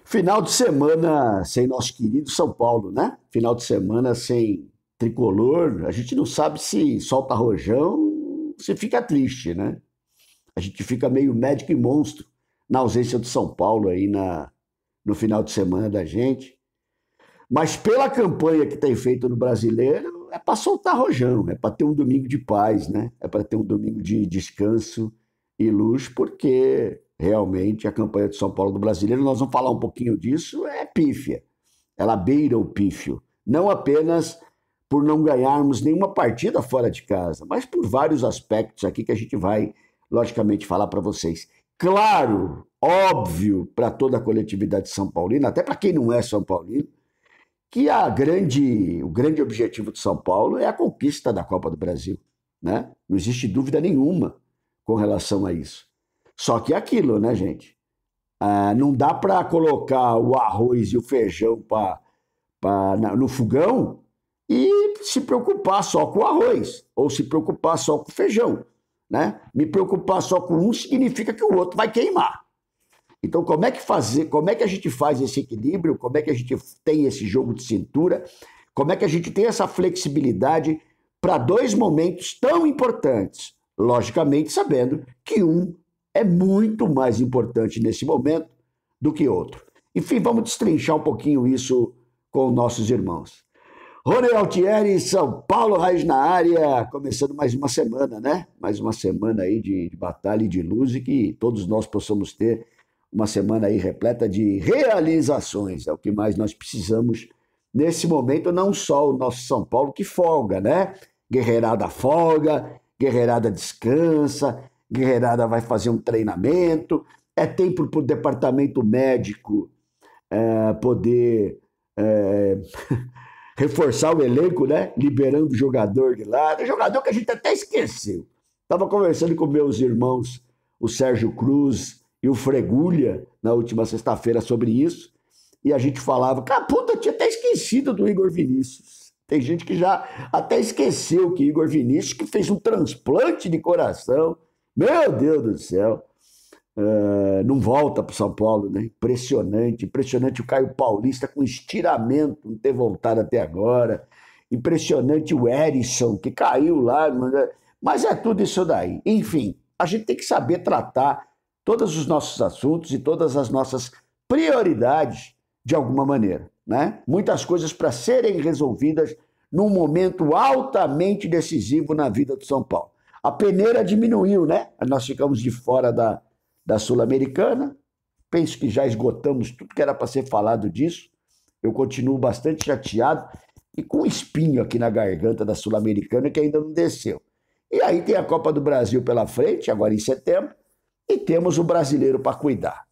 Final de semana sem nosso querido São Paulo, né? Final de semana sem tricolor. A gente não sabe se solta rojão, se fica triste, né? A gente fica meio médico e monstro na ausência do São Paulo aí no final de semana da gente. Mas pela campanha que tem feito no Brasileiro, é para soltar rojão, é para ter um domingo de paz, né? É para ter um domingo de descanso e luz, porque realmente a campanha de São Paulo do Brasileiro, nós vamos falar um pouquinho disso, é pífia. Ela beira o pífio. Não apenas por não ganharmos nenhuma partida fora de casa, mas por vários aspectos aqui que a gente vai, logicamente, falar para vocês. Claro, óbvio para toda a coletividade São Paulina, até para quem não é São Paulino, que o grande objetivo de São Paulo é a conquista da Copa do Brasil, né? Não existe dúvida nenhuma com relação a isso. Só que é aquilo, né, gente? Não dá para colocar o arroz e o feijão no fogão e se preocupar só com o arroz, ou se preocupar só com o feijão, né? Me preocupar só com um significa que o outro vai queimar. Então, como é que a gente faz esse equilíbrio? Como é que a gente tem esse jogo de cintura? Como é que a gente tem essa flexibilidade para dois momentos tão importantes? Logicamente, sabendo que um é muito mais importante nesse momento do que outro. Enfim, vamos destrinchar um pouquinho isso com nossos irmãos. Rony Altieri, São Paulo, Raiz na área, começando mais uma semana, né? Mais uma semana aí de batalha e de luz e que todos nós possamos ter uma semana aí repleta de realizações, é o que mais nós precisamos nesse momento, não só o nosso São Paulo que folga, né? Guerreirada folga, Guerreirada descansa, Guerreirada vai fazer um treinamento, é tempo para o departamento médico poder reforçar o elenco, né? Liberando o jogador de lá, jogador que a gente até esqueceu. Estava conversando com meus irmãos, o Sérgio Cruz e o Fregulha, na última sexta-feira, sobre isso, e a gente falava, puta, eu tinha até esquecido do Igor Vinícius. Tem gente que já até esqueceu que Igor Vinícius, que fez um transplante de coração, meu Deus do céu, não volta para o São Paulo, né? Impressionante o Caio Paulista com estiramento, não ter voltado até agora, impressionante o Erisson, que caiu lá, mas é tudo isso daí. Enfim, a gente tem que saber tratar todos os nossos assuntos e todas as nossas prioridades de alguma maneira, né? Muitas coisas para serem resolvidas num momento altamente decisivo na vida do São Paulo. A peneira diminuiu, né? Nós ficamos de fora da Sul-Americana. Penso que já esgotamos tudo que era para ser falado disso. Eu continuo bastante chateado e com um espinho aqui na garganta da Sul-Americana que ainda não desceu. E aí tem a Copa do Brasil pela frente, agora em setembro, e temos o Brasileiro para cuidar.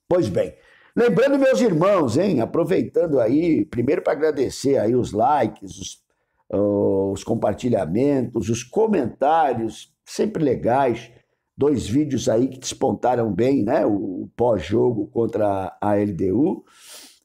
Pois bem, lembrando meus irmãos, hein, aproveitando aí, primeiro para agradecer aí os likes, os compartilhamentos, os comentários, sempre legais, 2 vídeos aí que despontaram bem, né, o pós-jogo contra a LDU,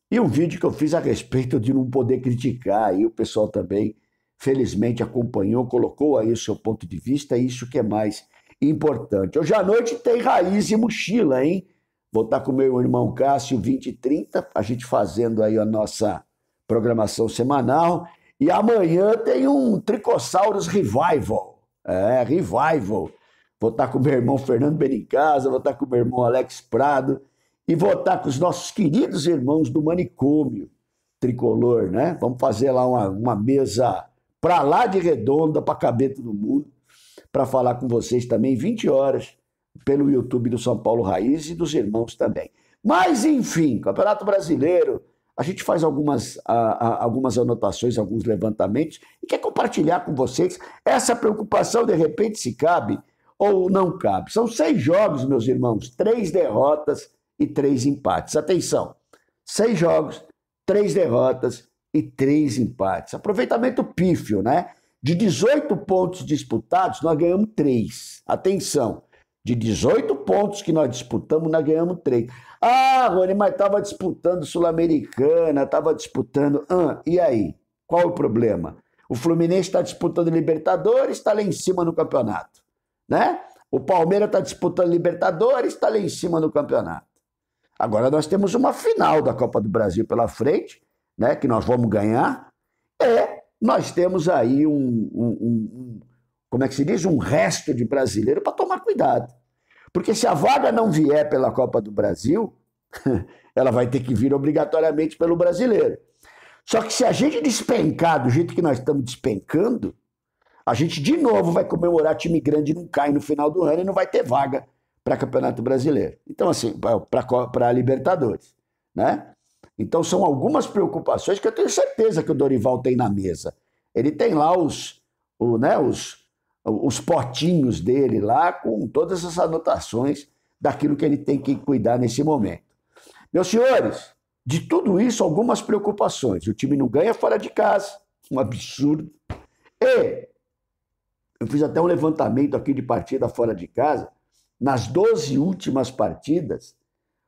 e um vídeo que eu fiz a respeito de não poder criticar, aí o pessoal também, felizmente, acompanhou, colocou aí o seu ponto de vista, isso que é mais importante. Hoje à noite tem Raiz e Mochila, hein? Vou estar com meu irmão Cássio, 20h30, a gente fazendo aí a nossa programação semanal. E amanhã tem um Tricossauros Revival. Revival. Vou estar com meu irmão Fernando Benincasa, vou estar com meu irmão Alex Prado e vou estar com os nossos queridos irmãos do Manicômio Tricolor, né? Vamos fazer lá uma mesa para lá de redonda para caber todo mundo, para falar com vocês também, 20 horas, pelo YouTube do São Paulo Raiz e dos irmãos também. Mas, enfim, Campeonato Brasileiro, a gente faz algumas anotações, alguns levantamentos, e quer compartilhar com vocês essa preocupação, de repente, se cabe ou não cabe. São 6 jogos, meus irmãos, 3 derrotas e 3 empates. Atenção, 6 jogos, 3 derrotas e 3 empates. Aproveitamento pífio, né? De 18 pontos disputados, nós ganhamos 3. Atenção, de 18 pontos que nós disputamos, nós ganhamos 3. Rony, mas estava disputando Sul-Americana, estava disputando... e aí? Qual o problema? O Fluminense está disputando Libertadores, está lá em cima no campeonato, né? O Palmeiras está disputando Libertadores, está lá em cima no campeonato. Agora nós temos uma final da Copa do Brasil pela frente, né, que nós vamos ganhar, e nós temos aí como é que se diz? Um resto de brasileiro para tomar cuidado. Porque se a vaga não vier pela Copa do Brasil, ela vai ter que vir obrigatoriamente pelo brasileiro. Só que se a gente despencar do jeito que nós estamos despencando, a gente de novo vai comemorar time grande não cai no final do ano e não vai ter vaga para Campeonato Brasileiro. Então, assim, para Libertadores, né? Então, são algumas preocupações que eu tenho certeza que o Dorival tem na mesa. Ele tem lá os potinhos dele lá com todas as anotações daquilo que ele tem que cuidar nesse momento. Meus senhores, de tudo isso, algumas preocupações. O time não ganha fora de casa, um absurdo. E eu fiz até um levantamento aqui de partida fora de casa. Nas 12 últimas partidas,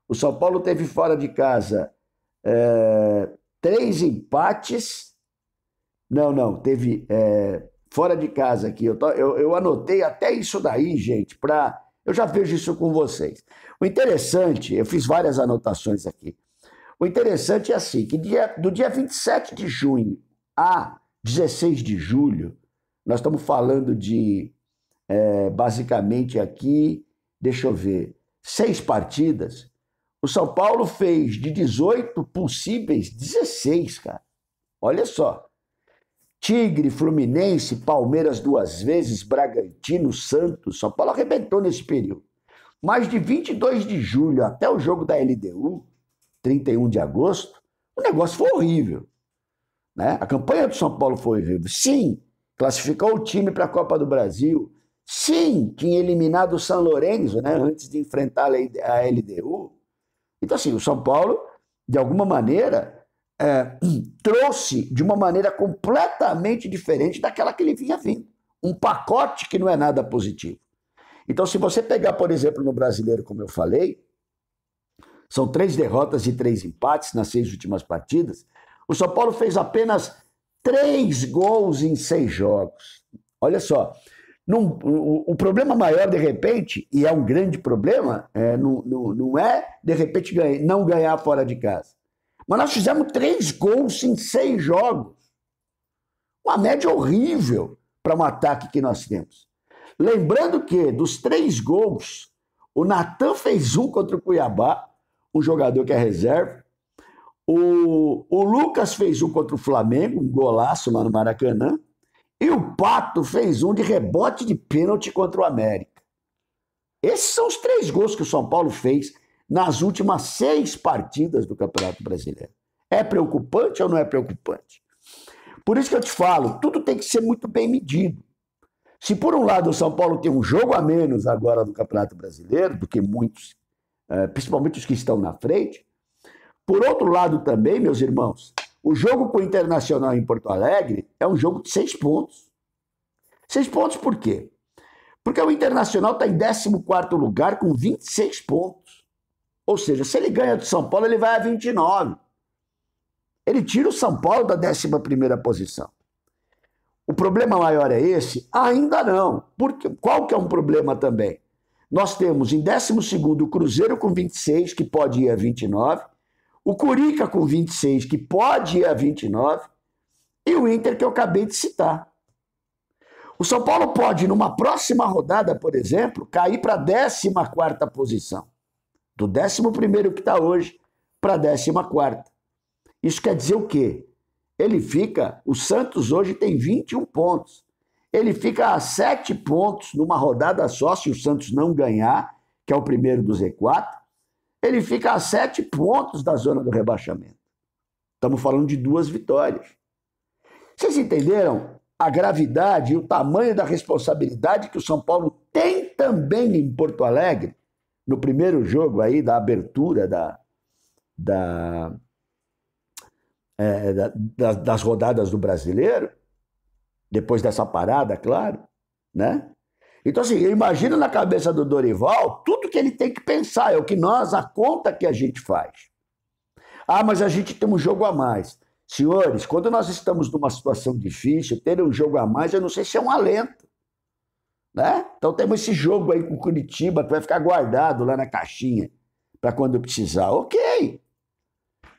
o São Paulo teve fora de casa 3 empates. Teve fora de casa aqui. Eu anotei até isso daí, gente, eu já vejo isso com vocês. O interessante, eu fiz várias anotações aqui. O interessante é assim, que do dia 27 de junho a 16 de julho, nós estamos falando de, basicamente aqui, deixa eu ver, 6 partidas. O São Paulo fez de 18 possíveis 16, cara. Olha só. Tigre, Fluminense, Palmeiras 2 vezes, Bragantino, Santos. São Paulo arrebentou nesse período. Mas de 22 de julho até o jogo da LDU, 31 de agosto, o negócio foi horrível. Né? A campanha do São Paulo foi horrível. Sim, classificou o time para a Copa do Brasil. Sim, tinha eliminado o São Lourenço, né, antes de enfrentar a LDU. Então, assim, o São Paulo, de alguma maneira, trouxe de uma maneira completamente diferente daquela que ele vinha vindo. Um pacote que não é nada positivo. Então, se você pegar, por exemplo, no Brasileiro, como eu falei, são 3 derrotas e 3 empates nas 6 últimas partidas. O São Paulo fez apenas 3 gols em 6 jogos. Olha só. O problema maior, de repente, e é um grande problema, não é, de repente, não ganhar fora de casa. Mas nós fizemos 3 gols em 6 jogos. Uma média horrível para um ataque que nós temos. Lembrando que, dos 3 gols, o Natan fez 1 contra o Cuiabá, um jogador que é reserva. O Lucas fez 1 contra o Flamengo, um golaço lá no Maracanã. E o Pato fez 1 de rebote de pênalti contra o América. Esses são os 3 gols que o São Paulo fez nas últimas 6 partidas do Campeonato Brasileiro. É preocupante ou não é preocupante? Por isso que eu te falo, tudo tem que ser muito bem medido. Se por um lado o São Paulo tem um jogo a menos agora no Campeonato Brasileiro, do que muitos, principalmente os que estão na frente, por outro lado também, meus irmãos, o jogo com o Internacional em Porto Alegre é um jogo de 6 pontos. 6 pontos por quê? Porque o Internacional está em 14º lugar com 26 pontos. Ou seja, se ele ganha do São Paulo, ele vai a 29. Ele tira o São Paulo da 11ª posição. O problema maior é esse? Ainda não. Porque, qual que é um problema também? Nós temos em 12º o Cruzeiro com 26, que pode ir a 29, o Curica com 26, que pode ir a 29, e o Inter, que eu acabei de citar. O São Paulo pode, numa próxima rodada, por exemplo, cair para a 14ª posição. Do 11º que está hoje para a 14ª. Isso quer dizer o quê? O Santos hoje tem 21 pontos. Ele fica a 7 pontos numa rodada só, se o Santos não ganhar, que é o primeiro do Z4. Ele fica a 7 pontos da zona do rebaixamento. Estamos falando de 2 vitórias. Vocês entenderam a gravidade e o tamanho da responsabilidade que o São Paulo tem também em Porto Alegre, no primeiro jogo aí da abertura das rodadas do Brasileiro, depois dessa parada, claro, né? Então, assim, imagina na cabeça do Dorival tudo que ele tem que pensar, a conta que a gente faz. Ah, mas a gente tem um jogo a mais. Senhores, quando nós estamos numa situação difícil, ter um jogo a mais, eu não sei se é um alento, né? Então temos esse jogo aí com o Curitiba, que vai ficar guardado lá na caixinha, para quando precisar. Ok.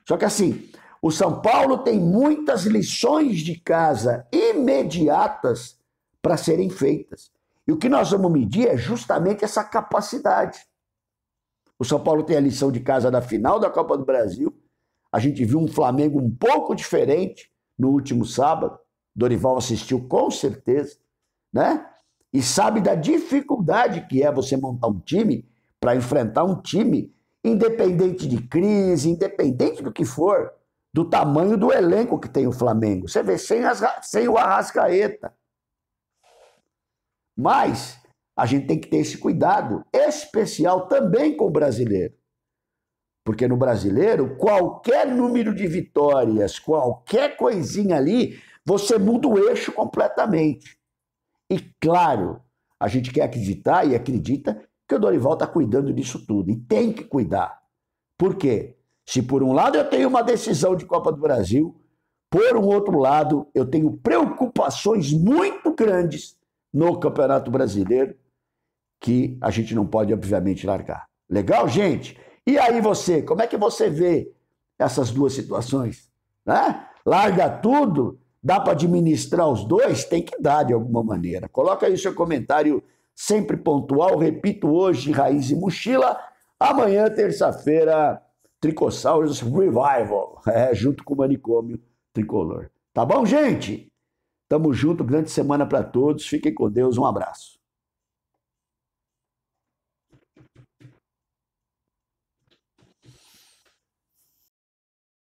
Só que assim, o São Paulo tem muitas lições de casa imediatas para serem feitas. E o que nós vamos medir é justamente essa capacidade. O São Paulo tem a lição de casa da final da Copa do Brasil. A gente viu um Flamengo um pouco diferente no último sábado. Dorival assistiu com certeza, né? E sabe da dificuldade que é você montar um time para enfrentar um time independente de crise, independente do que for, do tamanho do elenco que tem o Flamengo. Você vê, sem o Arrascaeta. Mas a gente tem que ter esse cuidado especial também com o brasileiro. Porque no brasileiro, qualquer número de vitórias, qualquer coisinha ali, você muda o eixo completamente. E claro, a gente quer acreditar e acredita que o Dorival está cuidando disso tudo. E tem que cuidar. Por quê? Se por um lado eu tenho uma decisão de Copa do Brasil, por um outro lado eu tenho preocupações muito grandes no Campeonato Brasileiro que a gente não pode, obviamente, largar. Legal, gente? E aí você, como é que você vê essas duas situações? Né? Larga tudo? Dá para administrar os dois? Tem que dar de alguma maneira. Coloca aí o seu comentário sempre pontual. Repito, hoje, Raiz e Mochila. Amanhã, terça-feira, Tricossauros Revival, junto com o Manicômio Tricolor. Tá bom, gente? Tamo junto, grande semana para todos. Fiquem com Deus, um abraço.